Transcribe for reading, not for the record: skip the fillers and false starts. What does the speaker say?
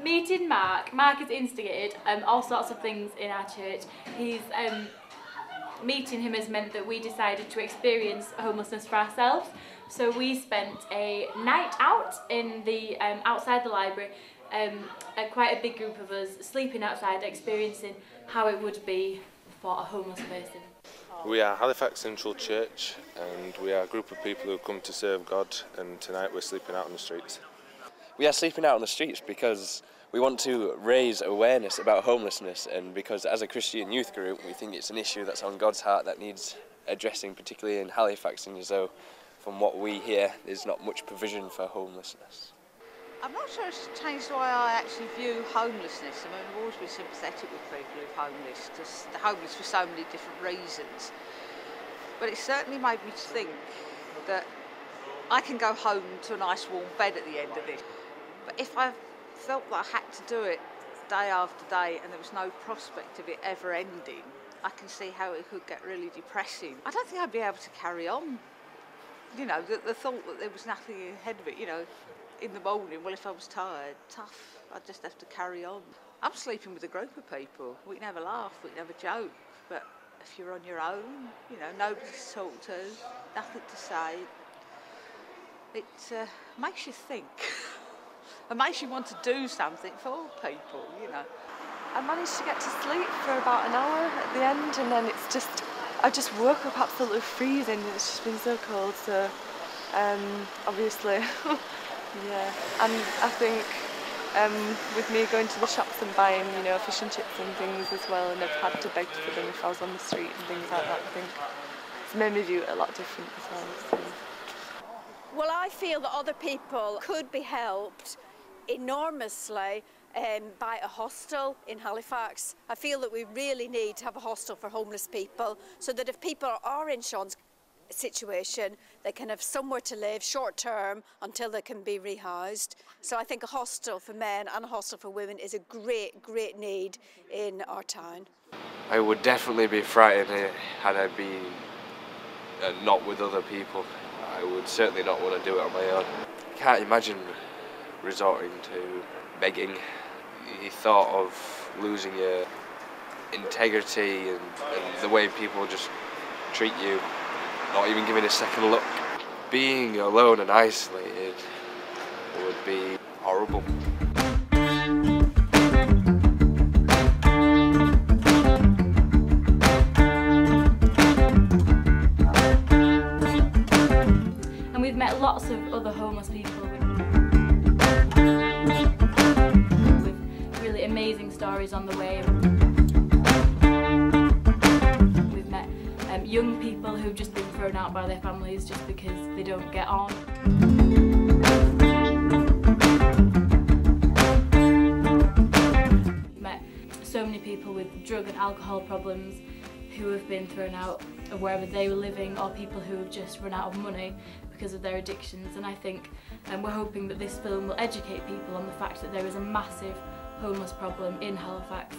meeting Mark. Mark has instigated all sorts of things in our church. Meeting him has meant that we decided to experience homelessness for ourselves. So we spent a night out in the outside the library, quite a big group of us sleeping outside, experiencing how it would be for a homeless person. We are Halifax Central Church, and we are a group of people who come to serve God, and tonight we're sleeping out on the streets. We are sleeping out on the streets because we want to raise awareness about homelessness, and because as a Christian youth group we think it's an issue that's on God's heart that needs addressing, particularly in Halifax, and so from what we hear there's not much provision for homelessness. I'm not sure it's changed the way I actually view homelessness. I mean, I've always been sympathetic with people who are homeless, because they're homeless for so many different reasons. But it certainly made me think that I can go home to a nice warm bed at the end of this. But if I felt that I had to do it day after day and there was no prospect of it ever ending, I can see how it could get really depressing. I don't think I'd be able to carry on. You know, the thought that there was nothing ahead of it, you know, in the morning, well, if I was tired, tough, I'd just have to carry on. I'm sleeping with a group of people. We can have a laugh, we can have a joke, but if you're on your own, you know, nobody to talk to, nothing to say, it makes you think. It makes you want to do something for people, you know. I managed to get to sleep for about an hour at the end, and then I just woke up absolutely freezing. It's just been so cold, so obviously, yeah. And I think with me going to the shops and buying, you know, fish and chips and things as well, and I've had to beg for them if I was on the street and things like that, I think it's made me view it a lot different as well. So. Well, I feel that other people could be helped enormously by a hostel in Halifax. I feel that we really need to have a hostel for homeless people, so that if people are in Sean's situation, they can have somewhere to live short term until they can be rehoused. So I think a hostel for men and a hostel for women is a great need in our town. I would definitely be frightened had I been not with other people. I would certainly not want to do it on my own. I can't imagine resorting to begging. The thought of losing your integrity and the way people just treat you, not even giving a second look. Being alone and isolated would be horrible. And we've met lots of other homeless people with really amazing stories on the way. We've met young people who've just been thrown out by their families just because they don't get on. We've met so many people with drug and alcohol problems who have been thrown out of wherever they were living, or people who have just run out of money because of their addictions. And I think we're hoping that this film will educate people on the fact that there is a massive homeless problem in Halifax.